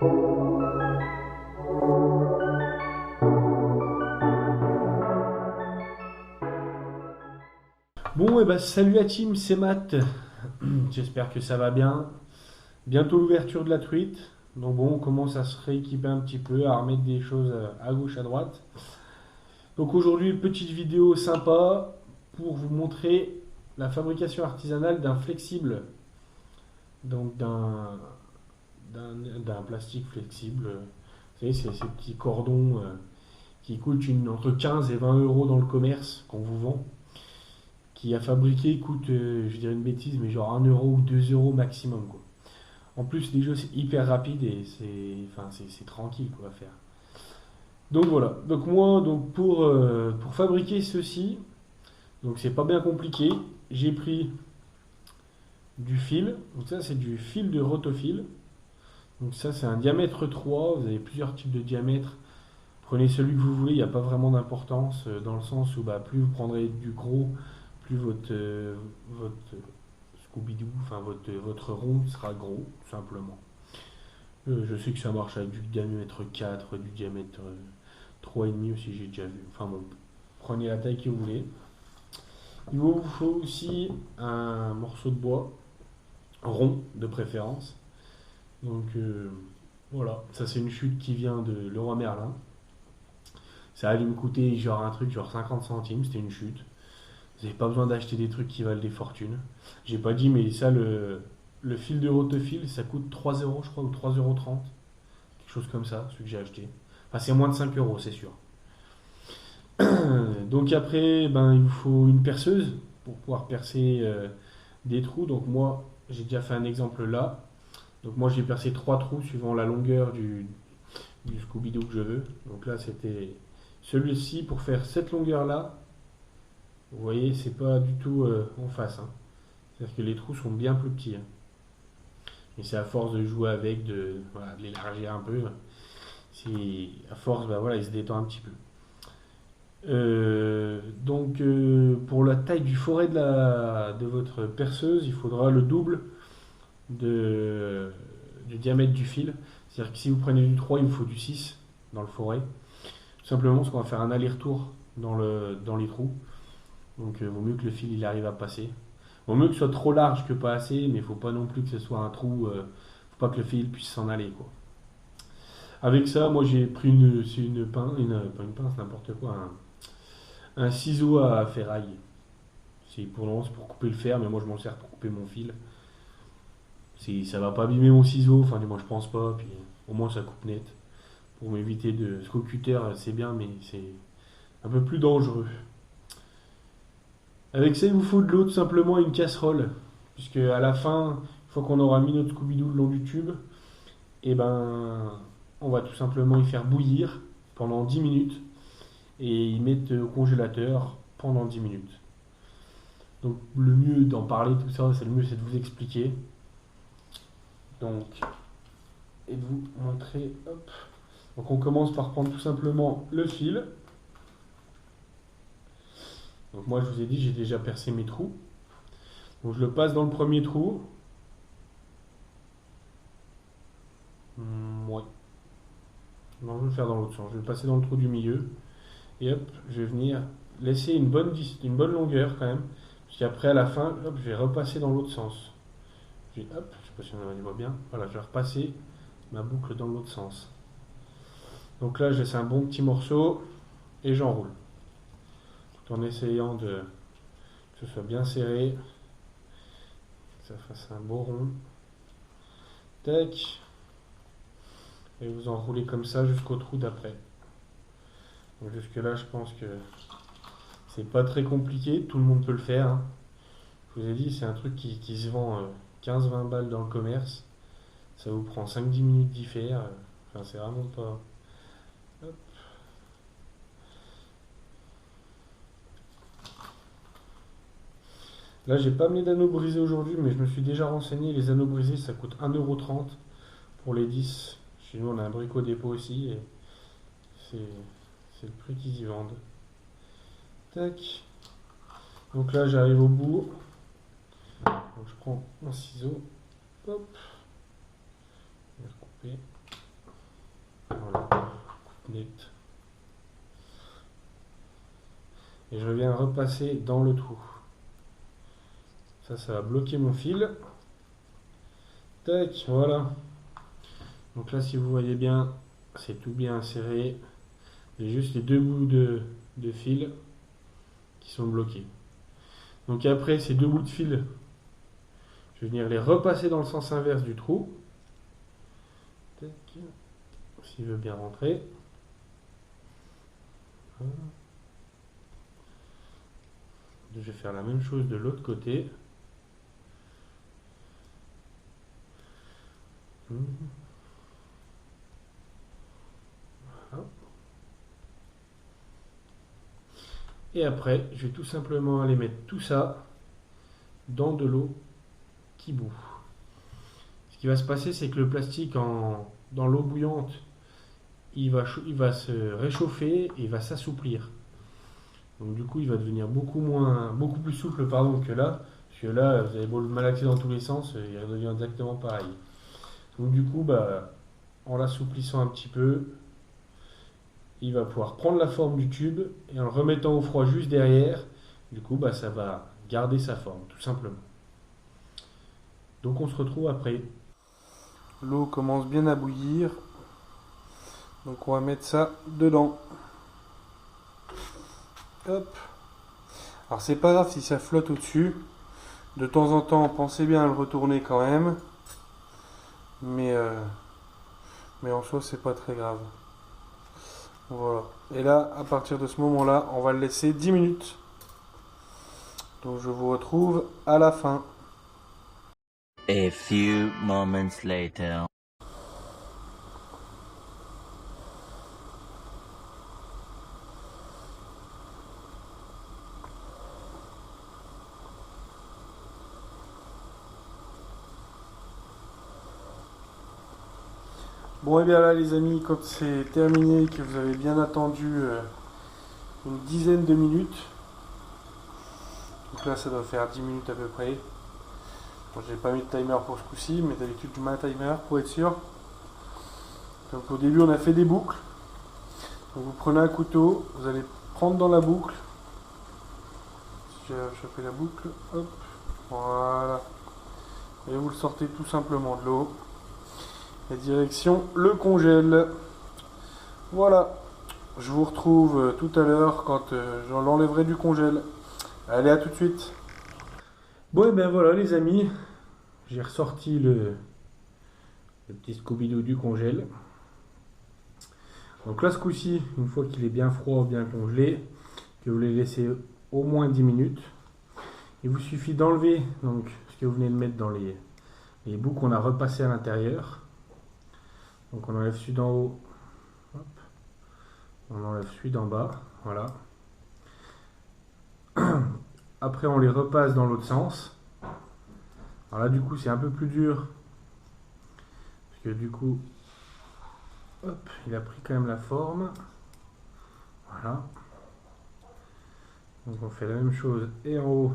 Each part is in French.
Bon, et bah salut la team, c'est Matt. J'espère que ça va bien. Bientôt l'ouverture de la truite. Donc bon, on commence à se rééquiper un petit peu, à remettre des choses à gauche, à droite. Donc aujourd'hui, petite vidéo sympa pour vous montrer la fabrication artisanale d'un flexible. Donc d'un plastique flexible. Vous savez, c'est ces petits cordons qui coûtent entre 15 et 20 euros dans le commerce qu'on vous vend. Qui a fabriqué coûte, je dirais une bêtise, mais genre 1 euro ou 2 euros maximum, quoi. En plus, les jeux, c'est hyper rapide et c'est tranquille, quoi, à faire. Donc voilà. Donc moi, pour fabriquer ceci, donc c'est pas bien compliqué. J'ai pris du fil. Donc ça, c'est du fil de rotofil. Donc ça, c'est un diamètre 3. Vous avez plusieurs types de diamètres. Prenez celui que vous voulez. Il n'y a pas vraiment d'importance dans le sens où bah, plus vous prendrez du gros, plus votre Scooby-Doo, enfin votre rond sera gros, tout simplement. Je sais que ça marche avec du diamètre 4, du diamètre 3,5 aussi, j'ai déjà vu. Enfin bon, prenez la taille que vous voulez. Il vous faut aussi un morceau de bois, rond de préférence. Donc voilà, ça c'est une chute qui vient de Leroy Merlin. Ça a dû me coûter genre un truc genre 50 centimes, c'était une chute. Vous n'avez pas besoin d'acheter des trucs qui valent des fortunes. J'ai pas dit, mais ça, le fil de rotofil, ça coûte 3 euros, je crois, ou 3,30 €. Quelque chose comme ça, celui que j'ai acheté. Enfin, c'est moins de 5 euros, c'est sûr. Donc après, ben, il vous faut une perceuse pour pouvoir percer des trous. Donc moi, j'ai déjà fait un exemple là. Donc moi, j'ai percé 3 trous suivant la longueur du Scooby-Doo que je veux. Donc là, c'était celui-ci pour faire cette longueur-là. Vous voyez, c'est pas du tout en face, hein. C'est-à-dire que les trous sont bien plus petits, hein. Et c'est à force de jouer avec, voilà, de l'élargir un peu. À force, bah, voilà, il se détend un petit peu. Pour la taille du forêt de votre perceuse, il faudra le double de, du diamètre du fil. C'est-à-dire que si vous prenez du 3, il vous faut du 6 dans le forêt. Tout simplement parce qu'on va faire un aller-retour dans les trous. Donc il vaut mieux que le fil il arrive à passer. Vaut mieux que ce soit trop large que pas assez, mais il faut pas non plus que ce soit un trou. Faut pas que le fil puisse s'en aller, quoi. Avec ça, moi j'ai pris c'est une pince, pas une pince, n'importe quoi, un ciseau à ferraille. C'est pour couper le fer, mais moi je m'en sers pour couper mon fil. Ça va pas abîmer mon ciseau, enfin du moins je pense pas, puis au moins ça coupe net. Pour m'éviter de. Parce qu'au cutter c'est bien, mais c'est un peu plus dangereux. Avec ça, il vous faut de l'eau tout simplement et une casserole. Puisque à la fin, une fois qu'on aura mis notre Scooby-Doo le long du tube, et ben on va tout simplement y faire bouillir pendant 10 minutes et y mettre au congélateur pendant 10 minutes. Donc le mieux d'en parler, tout ça, c'est le mieux c'est de vous expliquer. Donc, et de vous montrer. Hop. Donc on commence par prendre tout simplement le fil. Donc moi je vous ai dit j'ai déjà percé mes trous. Donc je le passe dans le premier trou. Ouais. Non, je vais le faire dans l'autre sens. Je vais le passer dans le trou du milieu. Et hop, je vais venir laisser une bonne longueur quand même. Parce qu'après à la fin, hop, je vais repasser dans l'autre sens. Hop, je sais pas si on voit bien. Voilà, je vais repasser ma boucle dans l'autre sens. Donc là, je laisse un bon petit morceau et j'enroule. Tout en essayant que ce soit bien serré, que ça fasse un beau rond. Tac. Et vous enroulez comme ça jusqu'au trou d'après. Donc jusque là, je pense que c'est pas très compliqué, tout le monde peut le faire, hein. Je vous ai dit, c'est un truc qui se vend 15-20 balles dans le commerce. Ça vous prend 5-10 minutes d'y faire. Enfin, c'est vraiment pas. Hop. Là, j'ai pas mis d'anneaux brisés aujourd'hui, mais je me suis déjà renseigné. Les anneaux brisés, ça coûte 1,30 € pour les 10. Chez nous, on a un bricot dépôt aussi et c'est c'est le prix qu'ils y vendent. Tac. Donc là, j'arrive au bout. Donc je prends un ciseau. Hop. Je vais recouper. connect. Et je viens repasser dans le trou. Ça va bloquer mon fil. Tac, voilà. Donc là, si vous voyez bien, c'est tout bien inséré. Il y a juste les deux bouts de fil qui sont bloqués. Donc après, ces deux bouts de fil, je vais venir les repasser dans le sens inverse du trou. Tac. S'il veut bien rentrer. Voilà. Je vais faire la même chose de l'autre côté. Voilà. Et après, je vais tout simplement aller mettre tout ça dans de l'eau qui bout. Ce qui va se passer, c'est que le plastique dans l'eau bouillante, il va se réchauffer et il va s'assouplir. Donc du coup, il va devenir beaucoup plus souple que là. Parce que là, vous avez beau le malaxer dans tous les sens, il redevient exactement pareil. Donc du coup, en l'assouplissant un petit peu, il va pouvoir prendre la forme du tube et en le remettant au froid juste derrière, du coup, ça va garder sa forme, tout simplement. Donc on se retrouve après. L'eau commence bien à bouillir. Donc on va mettre ça dedans. Hop. Alors c'est pas grave si ça flotte au-dessus. De temps en temps, pensez bien à le retourner quand même. Mais en soi, c'est pas très grave. Voilà. Et là, à partir de ce moment-là, on va le laisser 10 minutes. Donc je vous retrouve à la fin. A few moments later. Bon et bien là les amis, quand c'est terminé, que vous avez bien attendu une dizaine de minutes, donc là ça doit faire 10 minutes à peu près. Bon, j'ai pas mis de timer pour ce coup-ci, mais d'habitude je mets un timer pour être sûr. Donc au début on a fait des boucles. Donc vous prenez un couteau, vous allez prendre dans la boucle. Si j'ai chopé la boucle, hop, voilà. Et vous le sortez tout simplement de l'eau. Et direction le congèle. Voilà. Je vous retrouve tout à l'heure quand je l'enlèverai du congèle. Allez, à tout de suite. Bon, et bien voilà les amis. J'ai ressorti le petit Scooby-Doo du congèle. Donc là, ce coup-ci, une fois qu'il est bien froid, bien congelé, que vous les laissez au moins 10 minutes, il vous suffit d'enlever donc ce que vous venez de mettre dans les bouts qu'on a repassés à l'intérieur. Donc on enlève celui d'en haut, hop. On enlève celui d'en bas, voilà. Après on les repasse dans l'autre sens. Alors là du coup c'est un peu plus dur, parce que du coup, hop, il a pris quand même la forme. Voilà. Donc on fait la même chose et en haut,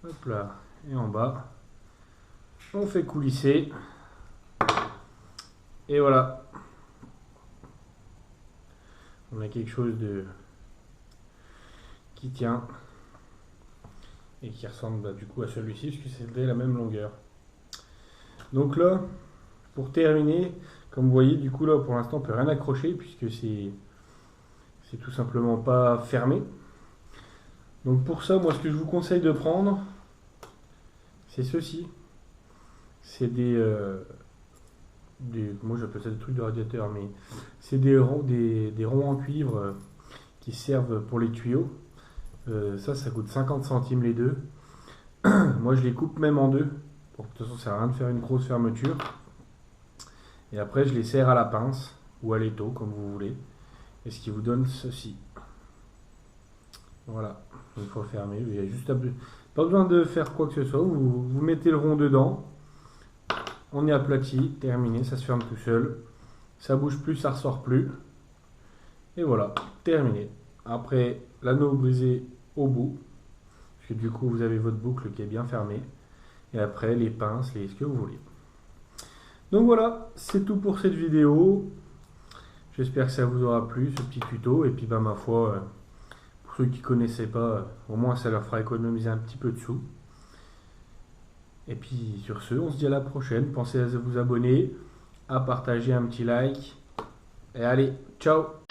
hop là, et en bas. On fait coulisser. Et voilà. On a quelque chose qui tient et qui ressemble du coup à celui-ci, puisque c'est la même longueur. Donc là, pour terminer, comme vous voyez, du coup là pour l'instant on peut rien accrocher puisque c'est tout simplement pas fermé. Donc pour ça, moi ce que je vous conseille de prendre, c'est ceci. C'est moi j'appelle ça des trucs de radiateur, mais c'est des ronds en cuivre qui servent pour les tuyaux. Ça coûte 50 centimes les deux. Moi je les coupe même en deux. Pour, de toute façon ça sert à rien de faire une grosse fermeture. Et après je les serre à la pince ou à l'étau comme vous voulez. Et ce qui vous donne ceci. Voilà. Une fois fermé, il y a juste pas besoin de faire quoi que ce soit. Vous mettez le rond dedans. On est aplati, terminé, ça se ferme tout seul. Ça bouge plus, ça ressort plus. Et voilà, terminé. Après, l'anneau brisé au bout. Parce que du coup, vous avez votre boucle qui est bien fermée. Et après, les pinces, ce que vous voulez. Donc voilà, c'est tout pour cette vidéo. J'espère que ça vous aura plu, ce petit tuto. Et puis bah ma foi, pour ceux qui ne connaissaient pas, au moins ça leur fera économiser un petit peu de sous. Et puis sur ce, on se dit à la prochaine. Pensez à vous abonner, à partager un petit like. Et allez, ciao!